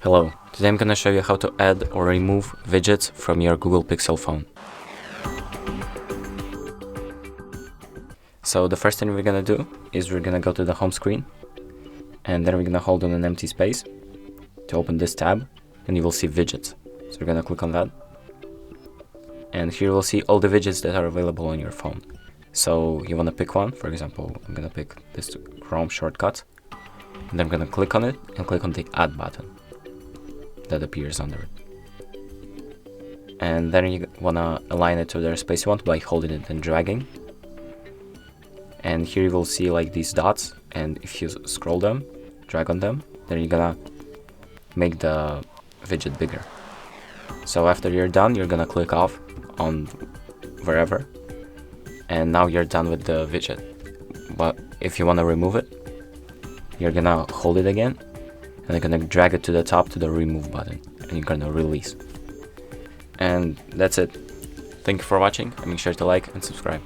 Hello, today I'm gonna show you how to add or remove widgets from your Google Pixel phone. So the first thing we're gonna do is we're gonna go to the home screen, and then we're gonna hold on an empty space to open this tab, and you will see widgets. So we're gonna click on that, and here you will see all the widgets that are available on your phone. So you wanna pick one. For example, I'm gonna pick this Chrome shortcut, and then I'm gonna click on it and click on the add button that appears under it. And then you wanna align it to the space you want by holding it and dragging. And here you will see like these dots, and if you scroll them, drag on them, then you're gonna make the widget bigger. So after you're done, you're gonna click off on wherever, and now you're done with the widget. But if you wanna remove it, you're gonna hold it again, and you're gonna drag it to the top to the remove button, and you're gonna release. And that's it. Thank you for watching, and make sure to like and subscribe.